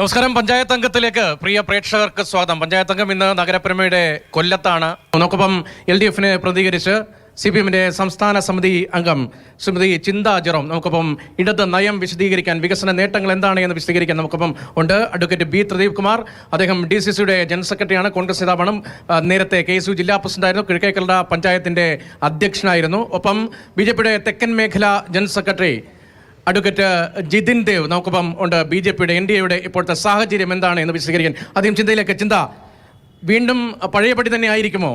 നമസ്കാരം. പഞ്ചായത്ത് അംഗത്തിലേക്ക് പ്രിയ പ്രേക്ഷകർക്ക് സ്വാഗതം. പഞ്ചായത്ത് അംഗം ഇന്ന് നഗരപ്രമയുടെ കൊല്ലത്താണ്. നമുക്കൊപ്പം LDFനെ പ്രതികരിച്ച് CPMന്റെ സംസ്ഥാന സമിതി അംഗം ശ്രീമതി ചിന്ത ജെറോം നമുക്കൊപ്പം ഇടത് നയം വിശദീകരിക്കാൻ, വികസന നേട്ടങ്ങൾ എന്താണ് എന്ന് വിശദീകരിക്കാൻ നമുക്കൊപ്പം ഉണ്ട്. Advocate B. പ്രദീപ് കുമാർ, അദ്ദേഹം DCCയുടെ ജനറൽ സെക്രട്ടറിയാണ്, കോൺഗ്രസ് നേതാവാണ്. നേരത്തെ KSU ജില്ലാ പ്രസിഡന്റായിരുന്നു, കിഴക്കേക്കല്ലട പഞ്ചായത്തിന്റെ അധ്യക്ഷനായിരുന്നു. ഒപ്പം BJPയുടെ തെക്കൻ മേഖല general secretary advocate Jithin Dev നമുക്കൊപ്പം ഉണ്ട്. BJPയുടെ NDAയുടെ ഇപ്പോഴത്തെ സാഹചര്യം എന്താണ് എന്ന് വിശദീകരിക്കാൻ ആദ്യം ചിന്തയിലേക്ക്. ചിന്ത, വീണ്ടും പഴയപടി തന്നെ ആയിരിക്കുമോ?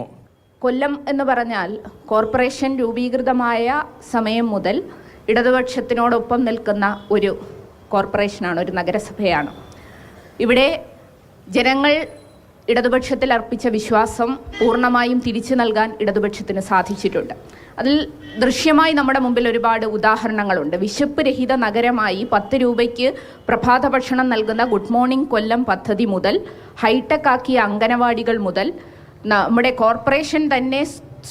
കൊല്ലം എന്ന് പറഞ്ഞാൽ കോർപ്പറേഷൻ രൂപീകൃതമായ സമയം മുതൽ ഇടതുപക്ഷത്തിനോടൊപ്പം നിൽക്കുന്ന ഒരു കോർപ്പറേഷനാണ്, ഒരു നഗരസഭയാണ്. ഇവിടെ ജനങ്ങൾ ഇടതുപക്ഷത്തിൽ അർപ്പിച്ച വിശ്വാസം പൂർണ്ണമായും തിരിച്ചു നൽകാൻ ഇടതുപക്ഷത്തിന് സാധിച്ചിട്ടുണ്ട്. അതിൽ ദൃശ്യമായി നമ്മുടെ മുമ്പിൽ ഒരുപാട് ഉദാഹരണങ്ങളുണ്ട്. വിശപ്പ് രഹിത നഗരമായി 10 രൂപയ്ക്ക് പ്രഭാത ഭക്ഷണം നൽകുന്ന ഗുഡ് മോർണിംഗ് കൊല്ലം പദ്ധതി മുതൽ ഹൈടെക് ആക്കിയ അംഗനവാടികൾ മുതൽ നമ്മുടെ കോർപ്പറേഷൻ തന്നെ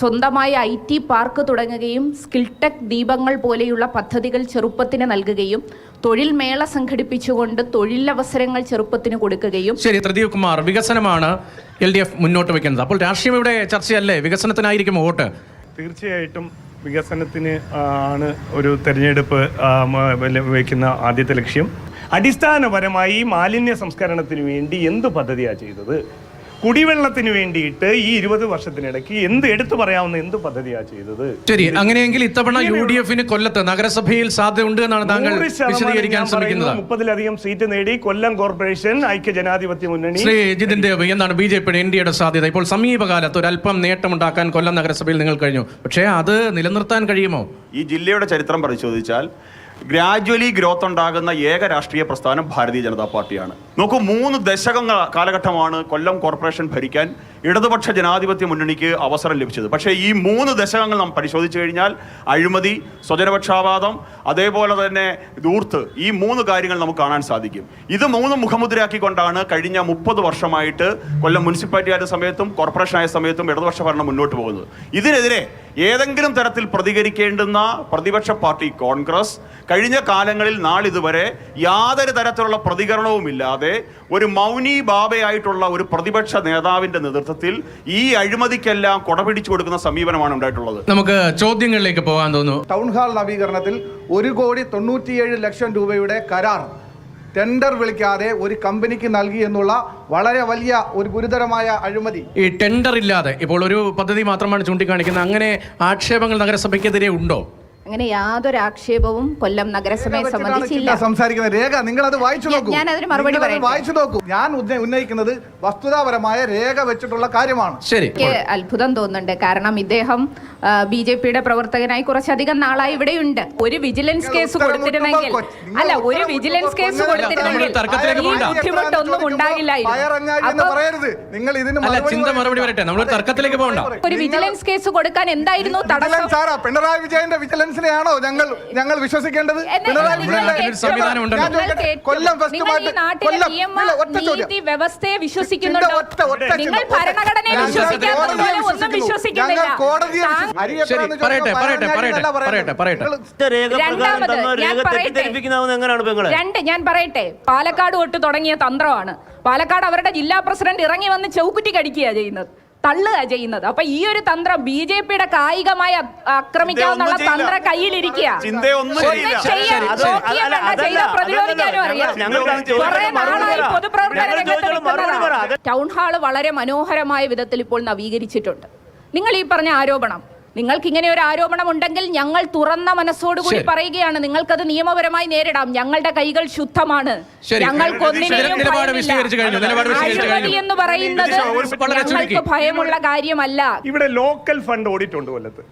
സ്വന്തമായ IT പാർക്ക് തുടങ്ങുകയും സ്കിൽടെക് ദീപങ്ങൾ പോലെയുള്ള പദ്ധതികൾ ചെറുപ്പത്തിന് നൽകുകയും തൊഴിൽ മേള സംഘടിപ്പിച്ചുകൊണ്ട് തൊഴിലവസരങ്ങൾ ചെറുപ്പത്തിന് കൊടുക്കുകയും. ശരി, പ്രദീപ് കുമാർ, വികസനമാണ് LDF മുന്നോട്ട് വയ്ക്കുന്നത്. അപ്പോൾ രാഷ്ട്രീയം ഇവിടെ ചർച്ചയല്ലേ? വികസനത്തിനായിരിക്കും വോട്ട്? തീർച്ചയായിട്ടും വികസനത്തിന് ആണ് ഒരു തെരഞ്ഞെടുപ്പ് വയ്ക്കുന്ന ആദ്യത്തെ ലക്ഷ്യം. അടിസ്ഥാനപരമായി മാലിന്യ സംസ്കരണത്തിന് വേണ്ടി എന്ത് പദ്ധതിയാണ് ചെയ്തത്? കുടിവെള്ളത്തിന് വേണ്ടിയിട്ട് ഈ 20 വർഷത്തിനിടയ്ക്ക് എടുത്തു പറയാവുന്ന എന്ത് പദ്ധതിയാണ് ചെയ്തത്? ശരി, അങ്ങനെയെങ്കിൽ ഇത്തവണ UDFന് കൊല്ലത്ത് നഗരസഭയിൽ സാധ്യതയുണ്ട് എന്നാണ് താങ്കൾ വിശദീകരിക്കാൻ ശ്രമിക്കുന്നത്. 30-ലധികം സീറ്റ് നേടി കൊല്ലം കോർപ്പറേഷൻ ഐക്യ ജനാധിപത്യ മുന്നണി. ശ്രീ ജിതിൻ ദേവ്, എന്താണ് BJPയുടെ NDAയുടെ സാധ്യത? ഇപ്പോൾ സമീപകാലത്ത് ഒരല്പം നേട്ടമുണ്ടാക്കാൻ കൊല്ലം നഗരസഭയിൽ നിങ്ങൾ കഴിഞ്ഞു, പക്ഷേ അത് നിലനിർത്താൻ കഴിയുമോ? ഈ ജില്ലയുടെ ചരിത്രം പരിശോധിച്ചാൽ ഗ്രാജ്വലി ഗ്രോത്ത് ഉണ്ടാകുന്ന ഏക രാഷ്ട്രീയ പ്രസ്ഥാനം ഭാരതീയ ജനതാ പാർട്ടിയാണ്. നോക്കൂ, 3 ദശകങ്ങൾ കാലഘട്ടമാണ് കൊല്ലം കോർപ്പറേഷൻ ഭരിക്കാൻ ഇടതുപക്ഷ ജനാധിപത്യ മുന്നണിക്ക് അവസരം ലഭിച്ചത്. പക്ഷേ ഈ 3 ദശകങ്ങൾ നാം പരിശോധിച്ചു കഴിഞ്ഞാൽ അഴിമതി, സ്വജനപക്ഷാപാതം, അതേപോലെ തന്നെ ധൂർത്ത്, ഈ 3 കാര്യങ്ങൾ നമുക്ക് കാണാൻ സാധിക്കും. ഇത് 3 മുഖമുദ്രയാക്കിക്കൊണ്ടാണ് കഴിഞ്ഞ 30 വർഷമായിട്ട് കൊല്ലം മുനിസിപ്പാലിറ്റി ആയ സമയത്തും കോർപ്പറേഷൻ ആയ സമയത്തും ഇടതുപക്ഷ ഭരണം മുന്നോട്ട് പോകുന്നത്. ഇതിനെതിരെ ഏതെങ്കിലും തരത്തിൽ പ്രതികരിക്കേണ്ടുന്ന പ്രതിപക്ഷ പാർട്ടി കോൺഗ്രസ് കഴിഞ്ഞ കാലങ്ങളിൽ നാളിതുവരെ യാതൊരു തരത്തിലുള്ള പ്രതികരണവുമില്ലാതെ ഒരു മൗനി ബാബയായിട്ടുള്ള ഒരു പ്രതിപക്ഷ നേതാവിന്റെ നേതൃത്വത്തിൽ ഈ അഴിമതിക്കെല്ലാം കൊടപിടിച്ചു കൊടുക്കുന്ന സമീപനമാണ് ഉണ്ടായിട്ടുള്ളത്. നമുക്ക് ചോദ്യങ്ങളിലേക്ക് പോകാൻ തോന്നുന്നു. ടൗൺ ഹാൾ നവീകരണത്തിൽ 1,97,00,000 രൂപയുടെ കരാർ ടെൻഡർ വിളിക്കാതെ ഒരു കമ്പനിക്ക് നൽകി എന്നുള്ള വളരെ വലിയ ഒരു ഗുരുതരമായ അഴിമതി. ഈ ടെൻഡർ ഇല്ലാതെ ഇപ്പോൾ ഒരു പദ്ധതി മാത്രമാണ് ചൂണ്ടിക്കാണിക്കുന്നത്. അങ്ങനെ ആക്ഷേപങ്ങൾ നഗരസഭയ്ക്കെതിരെ ഉണ്ടോ? അങ്ങനെ യാതൊരു ആക്ഷേപവും കൊല്ലം നഗരസഭയെ സംബന്ധിച്ചില്ല. സംസാരിക്കുന്ന രേഖ നിങ്ങൾ അത് വായിച്ചു നോക്കൂ. ഞാൻ അതിന് മറുപടി വായിച്ചു നോക്കൂ. ഞാൻ ഉന്നയിക്കുന്നത് വസ്തുതാപരമായ രേഖ വെച്ചിട്ടുള്ള കാര്യമാണ്. ശരി, അത്ഭുതം തോന്നുന്നുണ്ട്. കാരണം ഇദ്ദേഹം BJPയുടെ പ്രവർത്തകനായി കുറച്ചധികം നാളായി ഇവിടെയുണ്ട്. ഒരു വിജിലൻസ് കേസ് കൊടുത്തിരുന്നെങ്കിൽ ഒരു വിജിലൻസ് കേസ് കൊടുത്തിരുന്നെങ്കിൽ ഈ ബുദ്ധിമുട്ടൊന്നും ഉണ്ടാകില്ലായിരുന്നു. ഒരു വിജിലൻസ് കേസ് കൊടുക്കാൻ എന്തായിരുന്നു തടസ്സം? പിണറായി വിജയന്റെ വിജിലൻസിനെയാണോ ഞങ്ങൾ വിശ്വസിക്കേണ്ടത്? നീതി വ്യവസ്ഥയെ വിശ്വസിക്കുന്നുണ്ടോ? നിങ്ങൾ ഭരണഘടനയെ വിശ്വസിക്കാത്തതുപോലെ ഒന്നും വിശ്വസിക്കുന്നില്ല. ഞാൻ പറയട്ടെ, പാലക്കാട് തൊട്ട് തുടങ്ങിയ തന്ത്രമാണ്. പാലക്കാട് അവരുടെ ജില്ലാ പ്രസിഡന്റ് ഇറങ്ങി വന്ന് ചൗക്കുറ്റി കടിക്കുക ചെയ്യുന്നത്, തള്ളുക ചെയ്യുന്നത്. അപ്പൊ ഈ ഒരു തന്ത്രം BJPയുടെ കായികമായി ആക്രമിക്കാവുന്ന തന്ത്ര കയ്യിലിരിക്കുക. പ്രതിരോധിക്കാനും അറിയാം. പൊതുപ്രവർത്തന രംഗത്ത് ടൗൺ ഹാള് വളരെ മനോഹരമായ വിധത്തിൽ ഇപ്പോൾ നവീകരിച്ചിട്ടുണ്ട്. നിങ്ങൾ ഈ പറഞ്ഞ ആരോപണം, നിങ്ങൾക്ക് ഇങ്ങനെ ഒരു ആരോപണം ഉണ്ടെങ്കിൽ ഞങ്ങൾ തുറന്ന മനസ്സോടുകൂടി പറയുകയാണ്, നിങ്ങൾക്കത് നിയമപരമായി നേരിടാം. ഞങ്ങളുടെ കൈകൾ ശുദ്ധമാണ്. എന്ന് പറയുന്നത് ഞങ്ങൾക്ക് ഭയമുള്ള കാര്യമല്ല. ഇവിടെ ലോക്കൽ ഫണ്ട് ഓഡിറ്റ് ഉണ്ട് കൊല്ലത്ത്.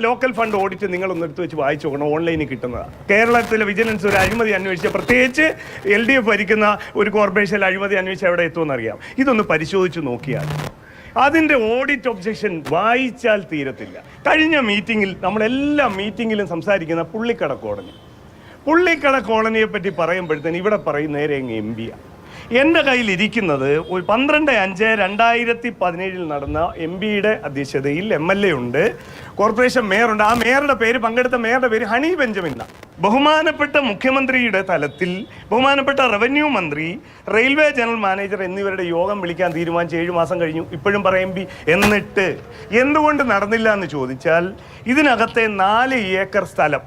ലോക്കൽ ഫണ്ട് ഓഡിറ്റ് നിങ്ങളൊന്ന് എടുത്ത് വെച്ച് വായിച്ചു നോക്കണം, ഓൺലൈനിൽ കിട്ടുന്നതാണ്. കേരളത്തിലെ വിജിലൻസ് ഒരു അഴിമതി അന്വേഷിച്ച, പ്രത്യേകിച്ച് LDF ഭരിക്കുന്ന ഒരു കോർപ്പറേഷനിൽ അഴിമതി അന്വേഷിച്ച് എവിടെ എത്തുമെന്നറിയാം. ഇതൊന്ന് പരിശോധിച്ച് നോക്കിയാൽ അതിൻ്റെ ഓഡിറ്റ് ഒബ്ജക്ഷൻ വായിച്ചാൽ തീരത്തില്ല. കഴിഞ്ഞ മീറ്റിങ്ങിൽ നമ്മളെല്ലാ മീറ്റിങ്ങിലും സംസാരിക്കുന്ന പുള്ളിക്കട കോളനിയെ പറ്റി പറയുമ്പോഴത്തേന് ഇവിടെ പറയും നേരെ അങ്ങ് MP. എൻ്റെ കയ്യിലിരിക്കുന്നത് ഒരു 12/5/2017 നടന്ന MP-യുടെ അധ്യക്ഷതയിൽ MLA ഉണ്ട്, കോർപ്പറേഷൻ മേയറുണ്ട്. ആ മേയറുടെ പേര്, പങ്കെടുത്ത മേയറുടെ പേര് ഹണി ബെഞ്ചമിൻ. ബഹുമാനപ്പെട്ട മുഖ്യമന്ത്രിയുടെ തലത്തിൽ ബഹുമാനപ്പെട്ട റവന്യൂ മന്ത്രി, റെയിൽവേ ജനറൽ മാനേജർ എന്നിവരുടെ യോഗം വിളിക്കാൻ തീരുമാനിച്ച് 7 മാസം കഴിഞ്ഞു. ഇപ്പോഴും പറയും എന്നിട്ട് എന്തുകൊണ്ട് നടന്നില്ല എന്ന് ചോദിച്ചാൽ, ഇതിനകത്തെ 4 ഏക്കർ സ്ഥലം,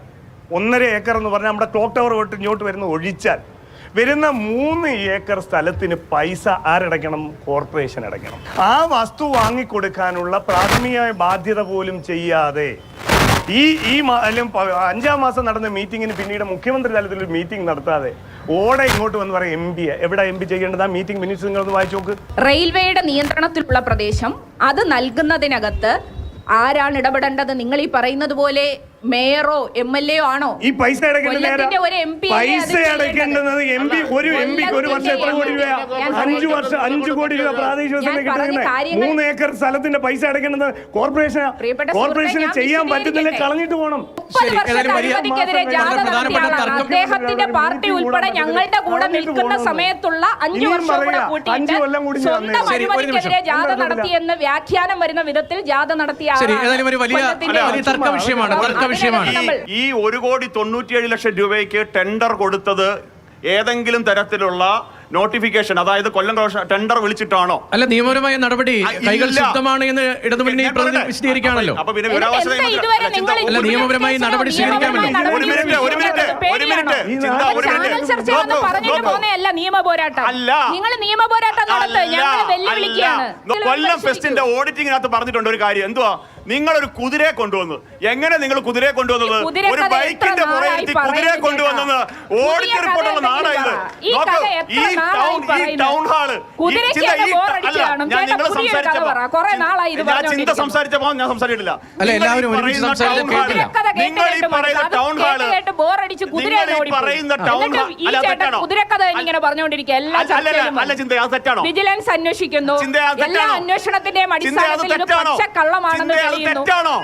1.5 ഏക്കർ എന്ന് പറഞ്ഞാൽ നമ്മുടെ ക്ലോക്ക് ടവർ തൊട്ട് ഇങ്ങോട്ട് വരുന്ന ഒഴിച്ചാൽ വരുന്ന 3 ഏക്കർ സ്ഥലത്തിന് പൈസ ആരടയ്ക്കണം? കോർപ്പറേഷൻ അടയ്ക്കണം. ആ വസ്തു വാങ്ങിക്കൊടുക്കാനുള്ള പ്രാഥമിക ബാധ്യത പോലും ചെയ്യാതെ അല്ലെങ്കിൽ 5-ാം മാസം നടന്ന മീറ്റിങ്ങിന് പിന്നീട് മുഖ്യമന്ത്രി തലത്തിൽ ഒരു മീറ്റിംഗ് നടത്താതെ ഓടെ ഇങ്ങോട്ട് വന്ന് പറയും MP എവിടെ MP ചെയ്യേണ്ടത്? ആ മീറ്റിംഗ് മിനിറ്റ്സ് നിങ്ങളൊന്ന് വായിച്ചു നോക്ക്. റെയിൽവേയുടെ നിയന്ത്രണത്തിലുള്ള പ്രദേശം അത് നൽകുന്നതിനകത്ത് ആരാണ് ഇടപെടേണ്ടത്? നിങ്ങൾ ഈ പറയുന്നത് പോലെ മേയറോ MLA ആണോ? ഈ പൈസ അടയ്ക്കേണ്ടത് ഒരു എംപിക്ക് ഒരു വർഷം എത്ര കോടി രൂപ? 5 കോടി രൂപ പ്രാദേശിക 3 ഏക്കർ സ്ഥലത്തിന്റെ പൈസ അടയ്ക്കേണ്ടത് കോർപ്പറേഷന് ചെയ്യാൻ പറ്റുന്നില്ല, കളഞ്ഞിട്ട് പോകണം. അദ്ദേഹത്തിന്റെ പാർട്ടി ഉൾപ്പെടെ ഞങ്ങളുടെ കൂടെ നിൽക്കുന്ന സമയത്തുള്ള 5 വർഷം കൂടെ കൂട്ടിയിട്ട് സ്വന്തം അഴിമതിക്കെതിരെ ജാഥ നടത്തിയെന്ന് വ്യാഖ്യാനം വരുന്ന വിധത്തിൽ ജാഥ നടത്തിയ ഈ 1,97,00,000 രൂപയ്ക്ക് ടെൻഡർ കൊടുത്തത് ഏതെങ്കിലും തരത്തിലുള്ള നോട്ടിഫിക്കേഷൻ, അതായത് കൊല്ലം ടെൻഡർ വിളിച്ചിട്ടാണോ? അല്ല, നിയമപരമായ നടപടി കൈകൾ ശുദ്ധമാണ് എന്ന് ഇടതുമുന്നണി വിശദീകരിക്കുകയാണല്ലോ. അപ്പൊ പിന്നെ അല്ല, നിയമപരമായി നടപടി സ്വീകരിക്കാമല്ലോ. കൊല്ലം ഫെസ്റ്റിന്റെ ഓഡിറ്റിംഗിനകത്ത് പറഞ്ഞിട്ടുണ്ട് ഒരു കാര്യം. എന്തുവാ? നിങ്ങളൊരു കുതിരയെ കൊണ്ടുവന്നു. എങ്ങനെ നിങ്ങൾ കുതിരയെ കൊണ്ടുവന്നത്? ഒരു ബൈക്കിന്റെ പുറകിൽ കുതിരയെ കൊണ്ടുവന്നത് ഓഡിറ്റ് റിപ്പോർട്ടുള്ള നാടായത്. ഈ ടൗൺ ഹാള് ചിന്ത സംസാരിച്ചപ്പോ ഞാൻ സംസാരിച്ചിട്ടില്ല. നിങ്ങൾ ഈ പറയുന്ന ടൗൺ ഹാള്, അല്ല ചിന്ത, അത് തെറ്റാണോ? വിജിലൻസ് അന്വേഷിക്കുന്നു, എല്ലാ അന്വേഷണത്തിന്റെയും അടിസ്ഥാനത്തിൽ പച്ചക്കള്ളമാണെന്ന് തെളിയുന്നു.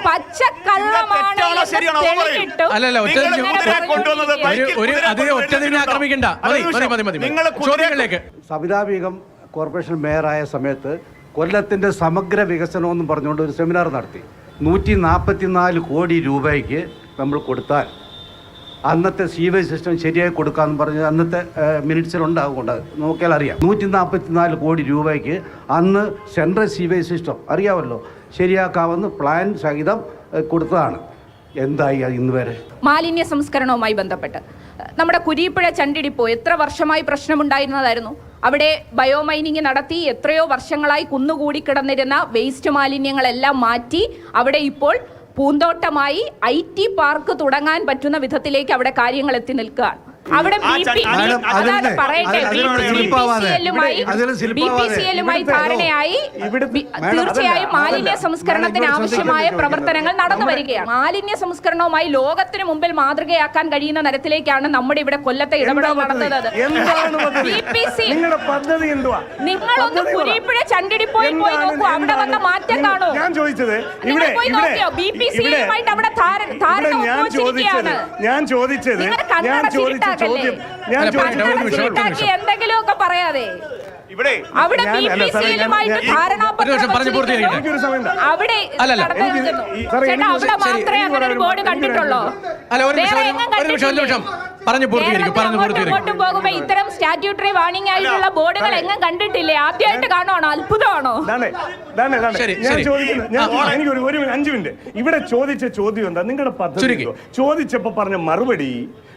പച്ചക്കള്ളമാണ് സബിതാ ബീഗം കോർപ്പറേഷൻ മേയറായ സമയത്ത് കൊല്ലത്തിൻ്റെ സമഗ്ര വികസനം എന്നും പറഞ്ഞുകൊണ്ട് ഒരു സെമിനാർ നടത്തി. 144 കോടി രൂപയ്ക്ക് നമ്മൾ കൊടുത്താൽ അന്നത്തെ സീവേജ് സിസ്റ്റം ശരിയായി കൊടുക്കാമെന്ന് പറഞ്ഞ് അന്നത്തെ മിനിറ്റ്സിലുണ്ടാകുകൊണ്ട് നോക്കിയാൽ അറിയാം. 144 കോടി രൂപയ്ക്ക് അന്ന് സെൻട്രൽ സീവേജ് സിസ്റ്റം അറിയാമല്ലോ ശരിയാക്കാമെന്ന് പ്ലാൻ സഹിതം കൊടുത്തതാണ്. എന്തായി ഇന്ന് വരെ? മാലിന്യ സംസ്കരണവുമായി ബന്ധപ്പെട്ട് നമ്മുടെ കുരീപ്പുഴ ചണ്ടിടിപ്പോ എത്ര വർഷമായി പ്രശ്നമുണ്ടായിരുന്നതായിരുന്നു. അവിടെ ബയോമൈനിങ് നടത്തി എത്രയോ വർഷങ്ങളായി കുന്നുകൂടി കിടന്നിരുന്ന വേസ്റ്റ് മാലിന്യങ്ങളെല്ലാം മാറ്റി അവിടെ ഇപ്പോൾ പൂന്തോട്ടമായി IT പാർക്ക് തുടങ്ങാൻ പറ്റുന്ന വിധത്തിലേക്ക് അവിടെ കാര്യങ്ങൾ എത്തി നിൽക്കുകയാണ്. അവിടെ BPCL-മായി ധാരണയായി തീർച്ചയായും മാലിന്യ സംസ്കരണത്തിന് ആവശ്യമായ പ്രവർത്തനങ്ങൾ നടന്നു വരികയാണ്. മാലിന്യ സംസ്കരണവുമായി ലോകത്തിന് മുമ്പിൽ മാതൃകയാക്കാൻ കഴിയുന്ന തരത്തിലേക്കാണ് നമ്മുടെ ഇവിടെ കൊല്ലത്തെ ഇടപെടൽ നടത്തുന്നത്. നിങ്ങളൊന്ന് കുരീപ്പുഴ ചണ്ടിടിപ്പോയിൽ പോയി നോക്കൂ, അവിടെ വന്ന മാറ്റം കാണൂ. ഞാൻ ചോദിച്ചത് BPCL-യുമായിട്ട് അവിടെ ധാരണ ഒപ്പുവെച്ചിരിക്കുകയാണ്. എന്തെങ്കിലുമൊക്കെ പറയാതെ അവിടെ BPCL-യുമായിട്ട് ധാരണാപത്രം അവിടെ മാത്രമേ അങ്ങനെ ഒരു ബോർഡ് കണ്ടിട്ടുള്ളൂ. അങ്ങോട്ടും പോകുമ്പോ ഇത്തരം സ്റ്റാറ്റ്യൂട്ടറി വാർണിംഗ് ആയിട്ടുള്ള ബോർഡുകൾ എങ്ങും കണ്ടിട്ടില്ലേ? ആദ്യമായിട്ട് കാണുവാണോ? അത്ഭുതമാണോ? എനിക്കൊരു 5 മിനിറ്റ്. ഇവിടെ ചോദിച്ച ചോദ്യം എന്താ? നിങ്ങളുടെ പദ്ധതി ചോദിച്ചപ്പോ പറഞ്ഞ മറുപടി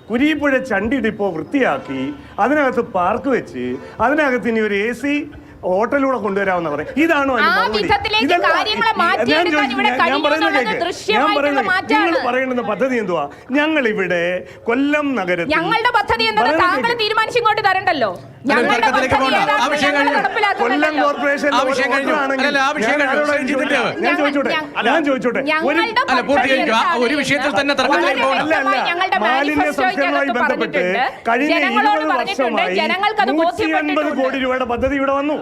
കുരീപ്പുഴ ചണ്ടി ഡിപ്പോ വൃത്തിയാക്കി അതിനകത്ത് പാർക്ക് വെച്ച് അതിനകത്ത് ഇനി ഒരു AC ഹോട്ടലിലൂടെ കൊണ്ടുവരാമെന്ന് പറയും. ഇതാണോ നിങ്ങൾ പറയേണ്ടുന്ന പദ്ധതി എന്തുവാ? ഞങ്ങൾ ഇവിടെ കൊല്ലം നഗരത്തിൽ ഞങ്ങളുടെ പദ്ധതി താങ്കൾ തീരുമാനിച്ചിങ്ങോട്ട് തരണ്ടല്ലോ. കൊല്ലം കോർപ്പറേഷൻ ഞാൻ ചോദിച്ചോട്ടെ ഒരു വിഷയത്തിൽ തന്നെ മാലിന്യ സംസ്കരണവുമായി ബന്ധപ്പെട്ട് കഴിഞ്ഞ 20 വർഷമായി 150 കോടി രൂപയുടെ പദ്ധതി ഇവിടെ വന്നു.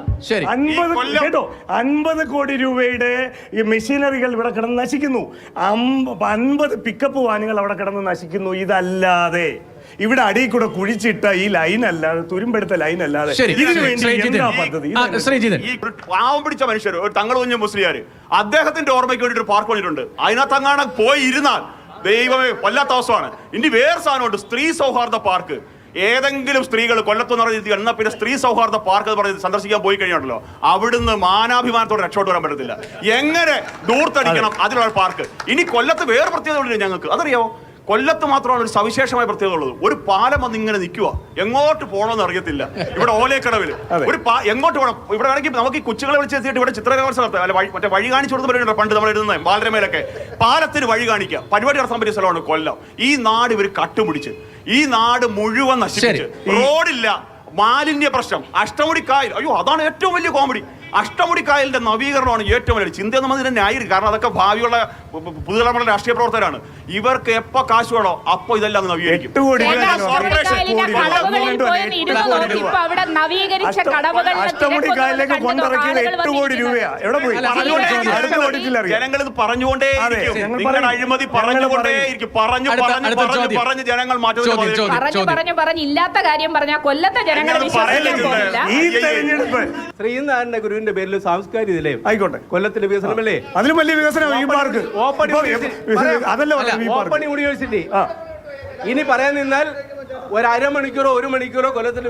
50 കോടി രൂപയുടെ ഈ മെഷീനറികൾ ഇവിടെ കിടന്ന് നശിക്കുന്നു. 50 പിക്കപ്പ് വാനുകൾ അവിടെ കിടന്ന് നശിക്കുന്നു. ഇതല്ലാതെ ഇവിടെ അടിയിൽ കൂടെ കുഴിച്ചിട്ട ഈ ലൈൻ അല്ലാതെ തുരുമ്പെടുത്ത ലൈൻ അല്ലാതെ ശരി, ഇതിനു വേണ്ടി ശ്രീജിതൻ. എന്താ പദ്ധതി? ശ്രീജിതൻ, ഈ പാവം പിടിച്ച മനുഷ്യർ, ഒരു തങ്ങൾ കുഞ്ഞ് മുസ്ലിയാര്, അദ്ദേഹത്തിന്റെ ഓർമ്മയ്ക്ക് വേണ്ടി ഒരു പാർക്ക് പണിയിട്ടുണ്ട്. അതിനകത്തങ്ങാണ് പോയി ഇരുന്നാൽ ദൈവമേ വല്ലാത്ത അവസ്ഥയാണ്. ഇനി വേറെ സാധനമുണ്ട്, സ്ത്രീ സൗഹാർദ്ദ പാർക്ക്. ഏതെങ്കിലും സ്ത്രീകൾ കൊല്ലത്തെന്ന് പറഞ്ഞിട്ട് എന്നാൽ പിന്നെ സ്ത്രീ സൗഹാർദ്ദ പാർക്ക് എന്ന് പറഞ്ഞ് സന്ദർശിക്കാൻ പോയി കഴിഞ്ഞാണല്ലോ, അവിടുന്ന് മാനാഭിമാനത്തോടെ രക്ഷോട്ട് വരാൻ പറ്റത്തില്ല. എങ്ങനെ ദൂർത്തടിക്കണം അതിനുള്ള പാർക്ക്. ഇനി കൊല്ലത്ത് വേറെ പ്രത്യേകത ഉണ്ട് ഞങ്ങൾക്ക്, അതറിയാമോ? കൊല്ലത്ത് മാത്രമാണ് ഒരു സവിശേഷമായ പ്രത്യേകത ഉള്ളത്. ഒരു പാലം വന്ന് ഇങ്ങനെ നിൽക്കുക, എങ്ങോട്ട് പോകണമെന്ന് അറിയത്തില്ല. ഇവിടെ ഓലേക്കടവിൽ ഒരു എങ്ങോട്ട് പോകണം. ഇവിടെ ആണെങ്കിൽ നമുക്ക് ഈ കൊച്ചുകളെ വിളിച്ചെത്തിയിട്ട് ഇവിടെ ചിത്രകലോത്സവം നടത്താം, അല്ല മറ്റേ വഴി കാണിച്ചു കൊടുത്ത് പറയുന്നുണ്ട് പണ്ട് നമ്മൾ എഴുതുന്നത് ബാലരമയിലൊക്കെ. പാലത്തിന് വഴി കാണിക്കുക, പരിപാടി നടത്താൻ പറ്റിയ സ്ഥലമാണ് കൊല്ലം. ഈ നാട് ഇവർ കട്ടുപിടിച്ച്, ഈ നാട് മുഴുവൻ നശിപ്പിച്ച്, റോഡില്ല, മാലിന്യ പ്രശ്നം, അഷ്ടമുടിക്കായൽ. അയ്യോ, അതാണ് ഏറ്റവും വലിയ കോമഡി. അഷ്ടമുടിക്കായലിന്റെ നവീകരണമാണ് ഏറ്റവും വലിയ ചിന്ത. നമ്മൾ ഇതിനെ ന്യായീകരിക്കും, കാരണം അതൊക്കെ ഭാവിയുള്ള പുതുതലമുറ രാഷ്ട്രീയ പ്രവർത്തകരാണ്. ഇവർക്ക് എപ്പോ കാശ് വേണോ അപ്പൊ ഇതെല്ലാം നവീകരിക്കും. അഷ്ടമുടിക്കായലിലേക്ക് കൊണ്ടിറക്കിയത് 8 കോടി രൂപയാ. എവിടെ പോയി? ജനങ്ങൾ ഇത് പറഞ്ഞുകൊണ്ടേ നിങ്ങളുടെ അഴിമതി പറഞ്ഞുകൊണ്ടേയിരിക്കും. പറഞ്ഞ് ജനങ്ങൾ പറഞ്ഞു ഇല്ലാത്ത കാര്യം പറഞ്ഞാൽ കൊല്ലത്തെ ജനങ്ങൾ ഈ തെരഞ്ഞെടുപ്പ് ശ്രീനാരായണ ഗുരുവിന്റെ പേരിൽ സാംസ്കാരിക നിലയം ആയിക്കോട്ടെ, കൊല്ലത്തിന്റെ വികസനമല്ലേ? അതിലും വലിയ വികസനം ഈ പാർക്ക്. Open university. ഇനി പറയാൻ നിന്നാൽ ഒരു അരമണിക്കൂറോ 1 മണിക്കൂറോ കൊല്ലത്തിന്റെ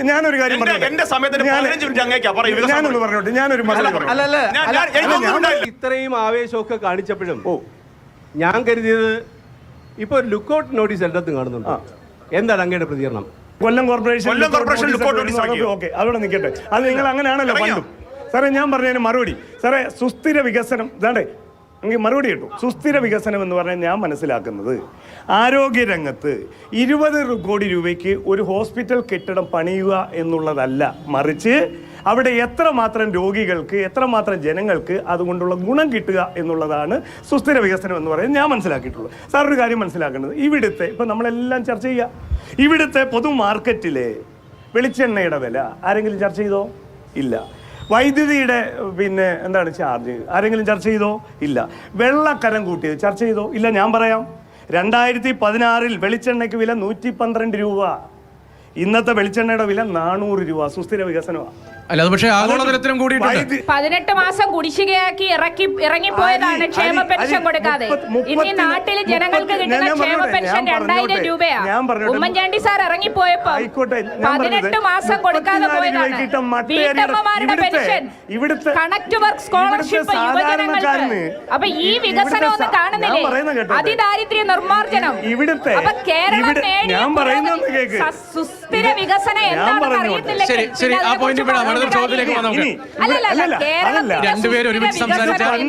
ഞാനൊരു കാര്യം ഇത്രയും ആവേശമൊക്കെ കാണിച്ചപ്പോഴും ഞാൻ കരുതിയത് ഇപ്പൊ ഒരു ലുക്കൌട്ട് നോട്ടീസ് എല്ലാത്തും കാണുന്നുണ്ട്. എന്താണ് അങ്ങയുടെ പ്രതികരണം? കൊല്ലം കോർപ്പറേഷൻ ഓക്കെ, അവിടെ നിൽക്കട്ടെ. അത് നിങ്ങൾ അങ്ങനെയാണല്ലോ പണ്ടും. സാറേ, ഞാൻ പറഞ്ഞതിന് മറുപടി. സാറേ, സുസ്ഥിര വികസനം ഇതാണ്ടേ, എനിക്ക് മറുപടി കിട്ടും. സുസ്ഥിര വികസനം എന്ന് പറഞ്ഞാൽ ഞാൻ മനസ്സിലാക്കുന്നത് ആരോഗ്യരംഗത്ത് 20 കോടി രൂപയ്ക്ക് ഒരു ഹോസ്പിറ്റൽ കെട്ടിടം പണിയുക എന്നുള്ളതല്ല, മറിച്ച് അവിടെ എത്രമാത്രം രോഗികൾക്ക്, എത്രമാത്രം ജനങ്ങൾക്ക് അതുകൊണ്ടുള്ള ഗുണം കിട്ടുക എന്നുള്ളതാണ് സുസ്ഥിര വികസനം എന്ന് പറയുന്നത് ഞാൻ മനസ്സിലാക്കിയിട്ടുള്ളൂ. സാർ, ഒരു കാര്യം മനസ്സിലാക്കേണ്ടത്, ഇവിടുത്തെ ഇപ്പം നമ്മളെല്ലാം ചർച്ച ചെയ്യുക, ഇവിടുത്തെ പൊതു മാർക്കറ്റിലെ വെളിച്ചെണ്ണയുടെ വില ആരെങ്കിലും ചർച്ച ചെയ്തോ? ഇല്ല. വൈദ്യുതിയുടെ എന്താണ് ചാർജ് ആരെങ്കിലും ചർച്ച ചെയ്തോ? ഇല്ല. വെള്ളക്കരം കൂട്ടിയത് ചർച്ച ചെയ്തോ? ഇല്ല. ഞാൻ പറയാം, 2016 വെളിച്ചെണ്ണയ്ക്ക് വില 112 രൂപ. ഇന്നത്തെ വെളിച്ചെണ്ണയുടെ വില 400 രൂപ. സുസ്ഥിര വികസനമാണ്. അല്ല, അത് പക്ഷേ ആഗോളതലത്തിലും കൂടിയിട്ടുണ്ട്. 18 മാസം കുടിശ്ശികയാക്കി ഇറങ്ങിപ്പോയതാണ് ക്ഷേമ പെൻഷൻ കൊടുക്കാതെ. ഇനി നാട്ടിൽ ജനങ്ങൾക്ക് കിട്ടുന്ന ക്ഷേമ പെൻഷൻ 2000 രൂപയാ. ഉമ്മൻചാണ്ടി സാർ ഇറങ്ങിപ്പോയപ്പോ 18 മാസം കൊടുക്കാതെ പോയതാണ്. വീട്ടമ്മമാരുടെ പെൻഷൻ, കണക്ട് വർക്ക് സ്കോളർഷിപ്പ് യുവജനങ്ങൾക്ക്. അപ്പൊ ഈ വികസനം ഒന്നും കാണുന്നില്ലേ? അതിദാരിദ്ര്യ നിർമ്മാർജ്ജനം. അപ്പൊ കേരളം സുസ്ഥിര വികസനം എന്താണെന്ന് അറിയത്തില്ല. രണ്ടുപേരും ഒരുമിച്ച് സംസാരിച്ചാൽ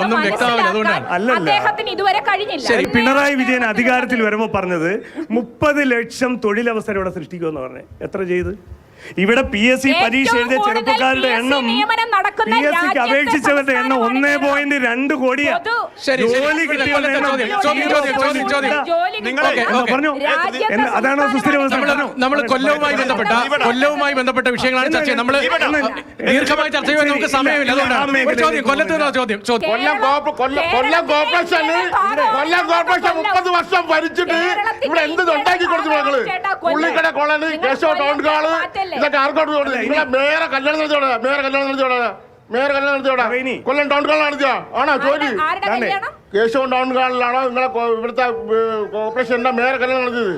ഒന്നും വ്യക്തമാവില്ല. അതുകൊണ്ടാണ് അദ്ദേഹത്തിന് ഇതുവരെ കഴിഞ്ഞില്ല. പിണറായി വിജയൻ അധികാരത്തിൽ വരുമ്പോൾ പറഞ്ഞത് 30 ലക്ഷം തൊഴിലവസരം ഇവിടെ സൃഷ്ടിക്കുമെന്ന് പറഞ്ഞു. എത്ര ചെയ്ത്? ഇവിടെ PSC പരീക്ഷ എഴുതിയ ചെറുപ്പക്കാരുടെ എണ്ണം, PSCക്ക് അപേക്ഷിച്ചവരുടെ എണ്ണം 1.2 കോടിയാണ്. ജോലി കിട്ടിയവരുടെ എണ്ണം പറഞ്ഞു. അതാണോ സുസ്ഥിര വികസനം? നമ്മൾ കൊല്ലവുമായി ബന്ധപ്പെട്ട വിഷയങ്ങളാണ് ചർച്ച ചെയ്യുന്നത്. നമ്മൾ ദീർഘമായി ചർച്ച ചെയ്യാൻ നമുക്ക് സമയമില്ല. അതുകൊണ്ടാണ് ചോദ്യം, കൊല്ലത്ത് ചോദ്യം. കൊല്ലം കോർപ്പറേഷൻ 30 വർഷം ഭരിച്ചിട്ട് ഇവിടെ എന്ത് ഉണ്ടാക്കി കൊടുത്തു? ഞങ്ങള് Pullikkada colony, Keshava town hall, ഇതൊക്കെ ആർക്കോട്ട് കൊടുത്തു? നിങ്ങളെ മേയറെ കല്യാണം നടത്തിയോടാ, കൊല്ലം ടൗൺ ഹാൾ നടത്തിയോ? ആണോ ജോലി? കേശവ ടൗൺ ഹാളിലാണോ നിങ്ങളെ ഇവിടുത്തെ കോർപ്പറേഷന്റെ മേയറെ കല്യാണം നടത്തിയത്?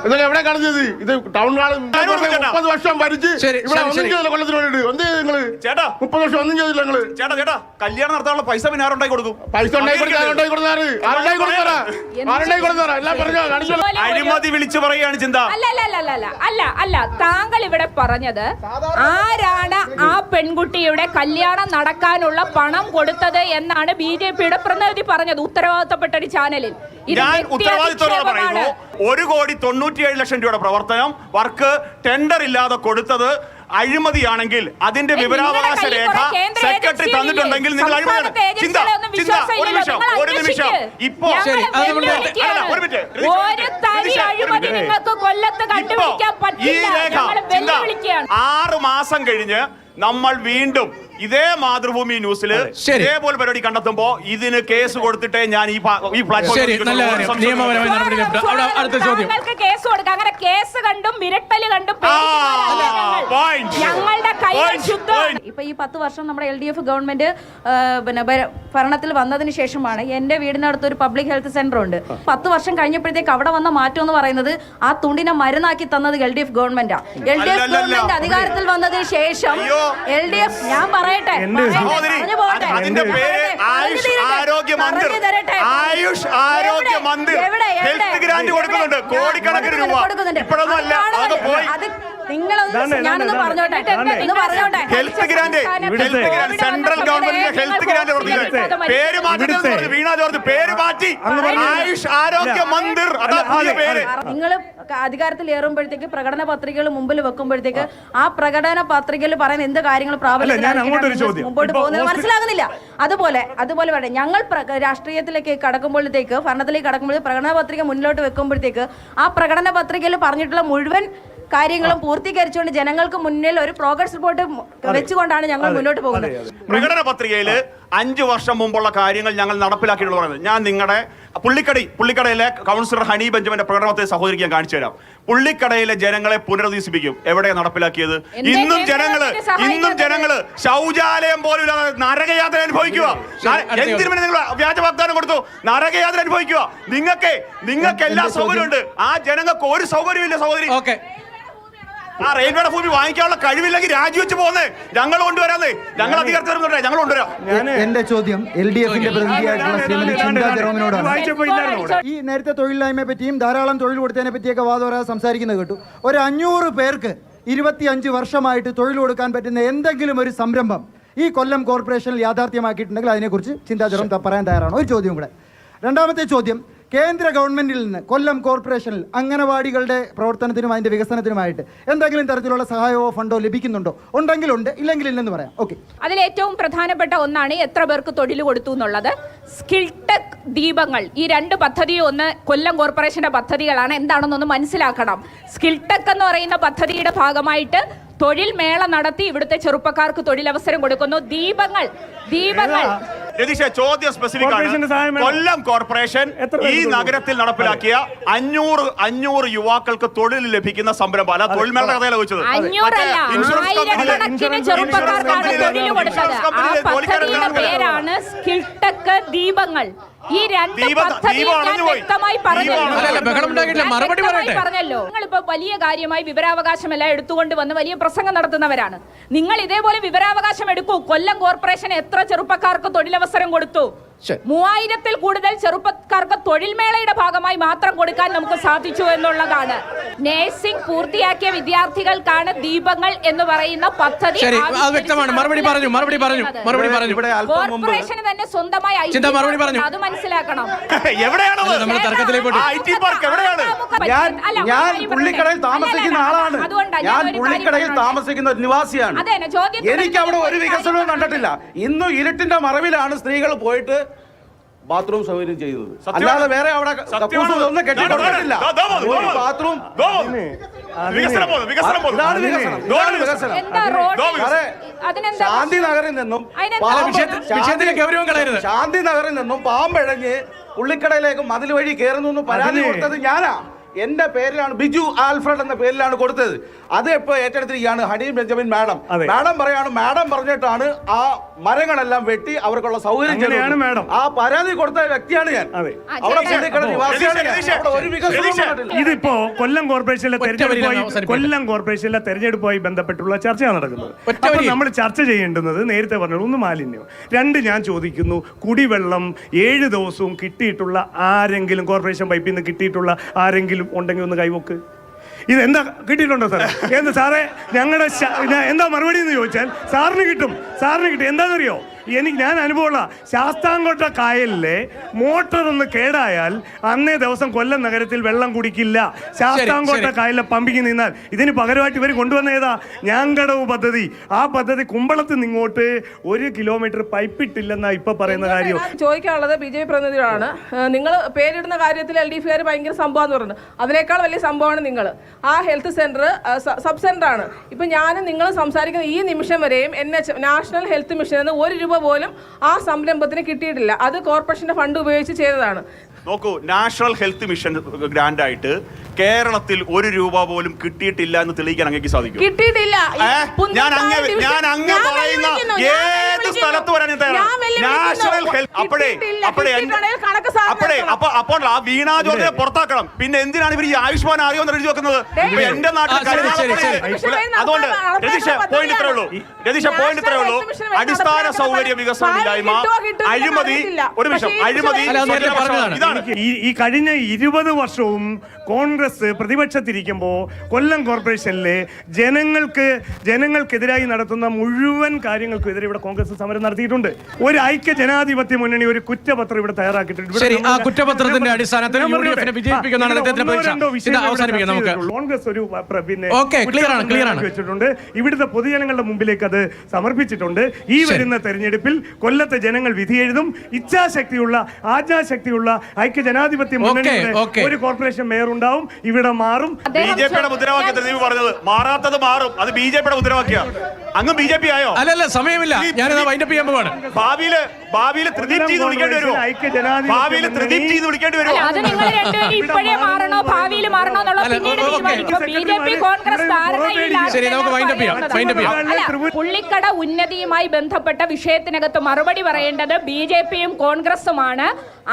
ഇതൊക്കെ എവിടെ കാണിച്ചത്? ഇത് ടൗൺ ഹാൾ 30 വർഷം ഭരിച്ച് ഇവിടെ ഒന്നും ചെയ്തില്ല. കൊല്ലത്തിന് വേണ്ടിട്ട് എന്ത് ചെയ്ത് നിങ്ങള്? ചേട്ടാ, 30 വർഷം ഒന്നും ചെയ്തില്ല നിങ്ങള്. ചേട്ടാ, കല്യാണം നടത്താനുള്ള പൈസ പിന്നെ ആരുണ്ടായി കൊടുക്കും? പൈസ ഉണ്ടായി കൊടുത്താറ് എല്ലാം പറഞ്ഞോ. അഴിമതി വിളിച്ചു പറയുകയാണ് ചിന്ത. അല്ല, താങ്കൾ ഇവിടെ പറഞ്ഞത് ആരാണ് ആ പെൺകുട്ടിയുടെ കല്യാണം നടക്കാനുള്ള പണം കൊടുത്തത് എന്നാണ് BJPയുടെ പ്രതിനിധി പറഞ്ഞത് ഉത്തരവാദിത്തപ്പെട്ട ഒരു ചാനലിൽ. ഞാൻ ഉത്തരവാദിത്തത്തോടെ പറയുന്നു, 1,97,00,000 രൂപയുടെ പ്രവർത്തനം വർക്ക് ടെൻഡർ ഇല്ലാതെ കൊടുത്തത് അഴിമതിയാണെങ്കിൽ അതിന്റെ വിവരാവകാശ രേഖ സെക്രട്ടറി തന്നിട്ടുണ്ടെങ്കിൽ നിങ്ങൾ അഴിമതിയാണ്. ചിന്ത ഒരു നിമിഷം. ഇപ്പോ അഴിമതി നിങ്ങൾക്ക് കൊല്ലത്ത് കണ്ടുപിടിക്കാൻ പറ്റില്ല. ഞങ്ങൾ വെല്ലുവിളിക്കുകയാണ്. 6 മാസം കഴിഞ്ഞ് നമ്മൾ വീണ്ടും ഇതേ മാതൃഭൂമി ന്യൂസിൽ ഇതേപോലെ പരിപാടി കണ്ടെത്തുമ്പോ ഇതിന് കേസ് കൊടുത്തിട്ടേ ഞാൻ ഈ അടുത്ത ചോദ്യം. ഞങ്ങൾക്ക് കേസ് കൊടുക്കാം. അങ്ങനെ കേസ് കണ്ടും മിരട്ടല് കണ്ടും ഞങ്ങളുടെ കൈകൾ ശുദ്ധമാണ്. ഇപ്പൊ ഈ 10 വർഷം നമ്മുടെ LDF ഗവൺമെന്റ് പിന്നെ ഭരണത്തിൽ വന്നതിന് ശേഷമാണ് എന്റെ വീടിനടുത്ത് ഒരു പബ്ലിക് ഹെൽത്ത് സെന്റർ ഉണ്ട്. 10 വർഷം കഴിഞ്ഞപ്പോഴത്തേക്ക് അവിടെ വന്ന മാറ്റം എന്ന് പറയുന്നത് ആ തുണ്ടിനെ മരുന്നാക്കി തന്നത് LDF ഗവൺമെന്റാ. LDF ഗവൺമെന്റ് അധികാരത്തിൽ വന്നതിന് ശേഷം LDF ഞാൻ പറയട്ടെ, അതിന്റെ പേര് ആയുഷ് ആരോഗ്യ മന്ദിർ. ആയുഷ് ആരോഗ്യ മന്ദിർ ഹെൽത്ത് ഗ്രാന്റ് കൊടുക്കുന്നുണ്ട് കോടിക്കണക്കിന് രൂപ. ഇപ്പോഴൊന്നും അല്ല, അത് പോയി. ഞാനൊന്ന് പറഞ്ഞോട്ടെ, ഹെൽത്ത് ഗ്രാന്റ് സെൻട്രൽ ഗവൺമെന്റിന്റെ ഹെൽത്ത് ഗ്രാന്റ് പേര് മാറ്റി വീണ ജോർജ് പേര് മാറ്റി ആയുഷ് ആരോഗ്യ മന്ദിർ. അതാ പുതിയ പേര്. നിങ്ങൾ അധികാരത്തിൽ ഏറുമ്പോഴത്തേക്ക് പ്രകടന പത്രികകൾ മുമ്പിൽ വെക്കുമ്പോഴത്തേക്ക് ആ പ്രകടന പത്രികയിൽ പറയുന്ന എന്ത് കാര്യങ്ങൾ മുമ്പോട്ട് പോകുന്നത് മനസ്സിലാകുന്നില്ല. അതുപോലെ വേണം ഞങ്ങൾ രാഷ്ട്രീയത്തിലേക്ക് കടക്കുമ്പോഴത്തേക്ക്, ഭരണത്തിലേക്ക് കടക്കുമ്പോൾ പ്രകടന പത്രിക മുന്നിലോട്ട് വെക്കുമ്പോഴത്തേക്ക് ആ പ്രകടന പത്രികയിൽ പറഞ്ഞിട്ടുള്ള മുഴുവൻ കാര്യങ്ങളും പൂർത്തീകരിച്ചുകൊണ്ട് ജനങ്ങൾക്ക് മുന്നിൽ ഒരു പ്രോഗ്രസ് റിപ്പോർട്ട് വെച്ചുകൊണ്ടാണ് ഞങ്ങൾ മുന്നോട്ട് പോകുന്നത്. പ്രകടന പത്രികയിൽ 5 വർഷം മുമ്പുള്ള കാര്യങ്ങൾ ഞങ്ങൾ നടപ്പിലാക്കിയിട്ടുള്ള പറയുന്നത്. ഞാൻ നിങ്ങളുടെ പുള്ളിക്കടയിലെ കൗൺസിലർ ഹണി ബെഞ്ചമിന്റെ പ്രകടനത്തെ സഹോദരിക്ക് ഞാൻ കാണിച്ചു തരാം. പുള്ളിക്കടയിലെ ജനങ്ങളെ പുനരധിവസിപ്പിക്കും. എവിടെയാണ് നടപ്പിലാക്കിയത്? ഇന്നും ജനങ്ങള് ശൗചാലയം പോലും നരകയാത്ര അനുഭവിക്കുക. എന്തിനു വേണ്ടി നിങ്ങൾ വ്യാജ വാഗ്ദാനം കൊടുത്തു? നരകയാത്ര അനുഭവിക്കുക. നിങ്ങൾക്ക് എല്ലാ സൗകര്യമുണ്ട്, ആ ജനങ്ങൾക്ക് ഒരു സൗകര്യമില്ല സഹോദരി. ആ റെയിൽവേയുടെ ഭൂമി വാങ്ങിക്കാനുള്ള കഴിവില്ലെങ്കിൽ രാജിവെച്ച് പോകുന്നേ. ഞങ്ങൾ കൊണ്ടുവരാന്നേ, ഞങ്ങൾ അധികാരത്തിൽ വരുന്നുണ്ടേ, ഞങ്ങൾ കൊണ്ടുവരാം. എന്റെ ചോദ്യം LDFന്റെ പ്രതിനിധിയായിട്ടുള്ള ശ്രീമതി ചിന്താ ജെറോമിനോടാണ്. ഈ നേരത്തെ തൊഴിലില്ലായ്മയെ പറ്റിയും ധാരാളം തൊഴിൽ കൊടുത്തതിനെ പറ്റിയൊക്കെ വാദോരാ സംസാരിക്കുന്നത് കേട്ടു. ഒരു 500 പേർക്ക് 25 വർഷമായിട്ട് തൊഴിൽ കൊടുക്കാൻ പറ്റുന്ന എന്തെങ്കിലും ഒരു സംരംഭം ഈ കൊല്ലം കോർപ്പറേഷനിൽ യാഥാർത്ഥ്യമാക്കിയിട്ടുണ്ടെങ്കിൽ അതിനെക്കുറിച്ച് ചിന്താ ജെറോം പറയാൻ തയ്യാറാണ്. ഒരു ചോദ്യം കൂടെ. രണ്ടാമത്തെ ചോദ്യം, കേന്ദ്ര ഗവൺമെന്റിൽ നിന്ന് കൊല്ലം കോർപ്പറേഷനിൽ അംഗനവാടികളുടെ പ്രവർത്തനത്തിനും അതിന്റെ വികസനത്തിനുമായിട്ട് എന്തെങ്കിലും തരത്തിലുള്ള സഹായമോ ഫണ്ടോ ലഭിക്കുന്നുണ്ടോ? ഉണ്ടെങ്കിലുണ്ട്, ഇല്ലെങ്കിൽ ഇല്ലെന്ന് പറയാം. ഓക്കെ. അതിൽ ഏറ്റവും പ്രധാനപ്പെട്ട ഒന്നാണ് എത്ര പേർക്ക് തൊഴിൽ കൊടുത്തു എന്നുള്ളത്. സ്കിൽ ടെക് ദീപങ്ങൾ, ഈ 2 പദ്ധതിയും ഒന്ന് കൊല്ലം കോർപ്പറേഷന്റെ പദ്ധതികളാണ്. എന്താണെന്നൊന്ന് മനസ്സിലാക്കണം. സ്കിൽ ടെക് എന്ന് പറയുന്ന പദ്ധതിയുടെ ഭാഗമായിട്ട് തൊഴിൽ മേള നടത്തി ഇവിടുത്തെ ചെറുപ്പക്കാർക്ക് തൊഴിലവസരം കൊടുക്കുന്നു. ദീപങ്ങൾ ചോദ്യം സ്പെസിഫിക് ആണ്. കൊല്ലം കോർപ്പറേഷൻ ഈ നഗരത്തിൽ നടപ്പിലാക്കിയ 500 യുവാക്കൾക്ക് തൊഴിൽ ലഭിക്കുന്ന സംരംഭം അല്ല. തൊഴിൽ മേള കഥയിലാണ് ചോദിച്ചത്. 500 ചെറുപ്പക്കാർക്കാണ് തൊഴിൽ കൊടുത്തത്. ആ പദ്ധതിയുടെ പേരാണ് സ്കിൽ ടെക് ദീപങ്ങൾ. ഈ 2 പദ്ധതി ഞാൻ വ്യക്തമായി പറഞ്ഞല്ലോ. നിങ്ങളിപ്പോ വലിയ കാര്യമായി വിവരാവകാശം എല്ലാം എടുത്തുകൊണ്ട് വന്ന് വലിയ പ്രസംഗം നടത്തുന്നവരാണ്. നിങ്ങൾ ഇതേപോലെ വിവരാവകാശം എടുക്കൂ. കൊല്ലം കോർപ്പറേഷൻ എത്ര ചെറുപ്പക്കാർക്ക് തൊഴിലവസരം കൊടുത്തു? 3000-ൽ കൂടുതൽ ചെറുപ്പക്കാർക്ക് തൊഴിൽ മേളയുടെ ഭാഗമായി മാത്രം കൊടുക്കാൻ നമുക്ക് സാധിച്ചു എന്നുള്ളതാണ്. നേഴ്സിംഗ് പൂർത്തിയാക്കിയ വിദ്യാർത്ഥികൾക്കാണ് ദീപങ്ങൾ എന്ന് പറയുന്ന പദ്ധതി. കോർപ്പറേഷന് തന്നെ സ്വന്തമായി അത് മനസ്സിലാക്കണം. ഞാൻ പുള്ളിക്കടയിൽ താമസിക്കുന്ന ആളാണ്. ഞാൻ പുള്ളിക്കടയിൽ താമസിക്കുന്ന ഒരു നിവാസിയാണ്. എനിക്ക് അവിടെ ഒരു വികസനവും കണ്ടിട്ടില്ല. ഇന്നും ഇരുട്ടിന്റെ മറവിലാണ് സ്ത്രീകൾ പോയിട്ട് ബാത്റൂം സൗകര്യം ചെയ്യുന്നത്. അല്ലാതെ വേറെ അവിടെ ഒന്നും കെട്ടിക്കൊണ്ടിട്ടില്ല. ബാത്റൂം ശാന്തിനഗറിൽ നിന്നും പാമ്പഴഞ്ഞ് പുള്ളിക്കടയിലേക്ക് മതിൽ വഴി കയറുന്നു പരാതി കൊടുത്തത് ഞാനാ. എന്റെ പേരിലാണ്, ബിജു ആൽഫ്രഡ് എന്ന പേരിലാണ് കൊടുത്തത്. അത് എപ്പോ ഏറ്റെടുത്തിരിക്കുകയാണ് ഹണി ബെഞ്ചമിൻ മാഡം. മാഡം പറഞ്ഞിട്ടാണ് ആ മരങ്ങളെല്ലാം വെട്ടി അവർക്കുള്ള സൗകര്യം ചെയ്തത്. ആ പരാതി കൊടുത്ത വ്യക്തിയാണ് ഞാൻ. ഇതിപ്പോ കൊല്ലം കോർപ്പറേഷനിലെ തെരഞ്ഞെടുപ്പുമായി ബന്ധപ്പെട്ടുള്ള ചർച്ചയാണ് നടക്കുന്നത്. അപ്പോൾ നമ്മൾ ചർച്ച ചെയ്യേണ്ടുന്നത് നേരത്തെ പറഞ്ഞത് 1 മാലിന്യം, 2 ഞാൻ ചോദിക്കുന്നു കുടിവെള്ളം 7 ദിവസവും കിട്ടിയിട്ടുള്ള ആരെങ്കിലും കോർപ്പറേഷൻ പൈപ്പിൽ നിന്ന് കിട്ടിയിട്ടുള്ള ആരെങ്കിലും ഉണ്ടെങ്കിൽ ഒന്ന് കൈവക്ക്. ഇതെന്താ കിട്ടിയിട്ടുണ്ടോ സാറേ? എന്താ സാറേ ഞങ്ങളുടെ എന്താ മറുപടി എന്ന് ചോദിച്ചാൽ സാറിന് കിട്ടും. എന്താണെന്നറിയോ? ഞാൻ അനുഭവമുള്ള ശാസ്താംകോട്ട കായലിലെ മോട്ടോർ ഒന്ന് കേടായാൽ അന്നേ ദിവസം കൊല്ലം നഗരത്തിൽ വെള്ളം കുടിക്കില്ല. ശാസ്താംകോട്ട കായലിലെ പമ്പിങ് നിന്നാൽ ഇതിന് പകരമായിട്ട് ഇവർ കൊണ്ടുവന്ന ഏതാ ഞാങ്കടവ് പദ്ധതി. ആ പദ്ധതി കുമ്പളത്ത് നിങ്ങോട്ട് 1 കിലോമീറ്റർ പൈപ്പിട്ടില്ലെന്നാ ഇപ്പൊ പറയുന്ന കാര്യം. ചോദിക്കാനുള്ളത് BJP പ്രതിനിധികളാണ്. നിങ്ങൾ പേരിടുന്ന കാര്യത്തിൽ LDF ഭയങ്കര സംഭവം എന്ന് പറയുന്നത്, അതിനേക്കാൾ വലിയ സംഭവമാണ് നിങ്ങൾ ആ ഹെൽത്ത് സെന്റർ സബ് സെന്റർ ആണ്. ഇപ്പൊ ഞാനും നിങ്ങൾ സംസാരിക്കുന്ന ഈ നിമിഷം വരെയും നാഷണൽ ഹെൽത്ത് മിഷൻ എന്ന് 1 രൂപ പോലും ആ സംരംഭത്തിന് കിട്ടിയിട്ടില്ല. അത് കോർപ്പറേഷന്റെ ഫണ്ട് ഉപയോഗിച്ച് ചെയ്തതാണ്. നോക്കൂ, നാഷണൽ ഹെൽത്ത് മിഷൻ ഗ്രാൻഡ് ആയിട്ട് കേരളത്തിൽ 1 രൂപ പോലും കിട്ടിയിട്ടില്ല എന്ന് തെളിയിക്കാൻ അങ്ങേക്ക് സാധിക്കും? കിട്ടിയിട്ടില്ല. ഞാൻ അങ്ങ് പറയുന്ന ഏത് സ്ഥലത്ത് വരാൻ നാഷണൽ ഹെൽത്ത് അപ്പോൾ ആ വീണ ജോർജിനെ പുറത്താക്കണം. പിന്നെ എന്തിനാണ് ഇവർ ഈ ആയുഷ്മാൻ ആരോഗ്യം എഴുതി വെക്കുന്നത്? എന്റെ നാട്ടിൽ അതുകൊണ്ട് പോയിന്റ് ഇത്രേ ഉള്ളൂ. അടിസ്ഥാന സൗകര്യ വികസനമില്ലായ്മ, അഴിമതി. ഒരു നിമിഷം, അഴിമതി ഇതാണ്. ഈ കഴിഞ്ഞ 20 വർഷവും കോൺഗ്രസ് പ്രതിപക്ഷത്തിരിക്കുമ്പോൾ കൊല്ലം കോർപ്പറേഷനിലെ ജനങ്ങൾക്കെതിരായി നടത്തുന്ന മുഴുവൻ കാര്യങ്ങൾക്കെതിരെ ഇവിടെ കോൺഗ്രസ് സമരം നടത്തിയിട്ടുണ്ട്. ഒരു ഐക്യ ജനാധിപത്യ മുന്നണി ഒരു കുറ്റപത്രം ഇവിടെ തയ്യാറാക്കിയിട്ടുണ്ട്. ആ കുറ്റപത്രത്തിന്റെ അടിസ്ഥാനത്തിൽ കോൺഗ്രസ് ഒരു വെച്ചിട്ടുണ്ട്. ഇവിടുത്തെ പൊതുജനങ്ങളുടെ മുമ്പിലേക്ക് അത് സമർപ്പിച്ചിട്ടുണ്ട്. ഈ വരുന്ന തെരഞ്ഞെടുപ്പിൽ കൊല്ലത്തെ ജനങ്ങൾ വിധിയെഴുതും. ഇച്ഛാശക്തിയുള്ള ആജ്ഞാശക്തിയുള്ള ഐക്യ ജനാധിപത്യ മുന്നണിയുടെ ഒരു കോർപ്പറേഷൻ മേയർ ഉണ്ടാവും. ഇവിടെ മാറും. BJPയുടെ മുദ്രാവാക്യത്തിൽ പറഞ്ഞത് മാറാത്തത് മാറും. അത് BJPയുടെ മുദ്രാവാക്യം. അങ്ങ് BJP ആയോ? അല്ലല്ല, സമയമില്ല. ഞാനിത് വൈൻഡപ്പ് ചെയ്യാൻ പോവാണ്. ഭാവിയില് ത്രിദീപ് ചെയ്ത് വിളിക്കേണ്ടി വരുമോ? ഭാവിയില് ത്രിദീപ് ചെയ്ത് വിളിക്കേണ്ടി വരുമോ? അത് നിങ്ങൾ രണ്ടുപേരും ഇപ്പോഴേ മാറണോ ഭാവിയിൽ മാറണോ എന്നുള്ള പിന്നീട് തീരുമാനിക്കും. BJP കോൺഗ്രസ് ശരി, നമുക്ക് വൈൻഡപ്പ് ചെയ്യാം. പുള്ളിക്കട ഉന്നതിയുമായി ബന്ധപ്പെട്ട വിഷയത്തിനകത്ത് മറുപടി പറയേണ്ടത് BJPയും കോൺഗ്രസുമാണ്.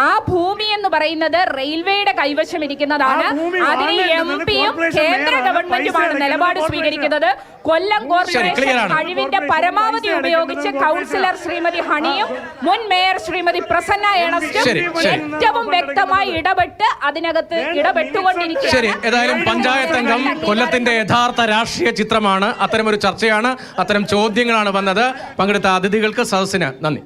ആ ഭൂമി എന്ന് പറയുന്നത് റെയിൽവേയുടെ കൈവശം ഇരിക്കുന്നതാണ്. അതിന് MPയും കേന്ദ്ര ഗവൺമെന്റുമാണ് നിലപാട് സ്വീകരിക്കുന്നത്. കൊല്ലം കോർപ്പറേഷൻ കഴിവിന്റെ പരമാവധി ഉപയോഗിച്ച് കൗൺസിലർ ശ്രീമതി ഹണിയും മുൻ മേയർ ശ്രീമതി പ്രസന്ന ഏണസ്റ്റും ഏറ്റവും വ്യക്തമായി ഇടപെട്ട് അതിനകത്ത് ഇടപെട്ടുകൊണ്ടിരിക്കുകയാണ്. ശരി, ഏതായാലും പഞ്ചായത്ത് അംഗം കൊല്ലത്തിന്റെ യഥാർത്ഥ രാഷ്ട്രീയ ചിത്രമാണ്. അത്തരമൊരു ചർച്ചയാണ്, അത്തരം ചോദ്യങ്ങളാണ് വന്നത്. പങ്കെടുത്ത അതിഥികൾക്ക് സദസ്സിന് നന്ദി.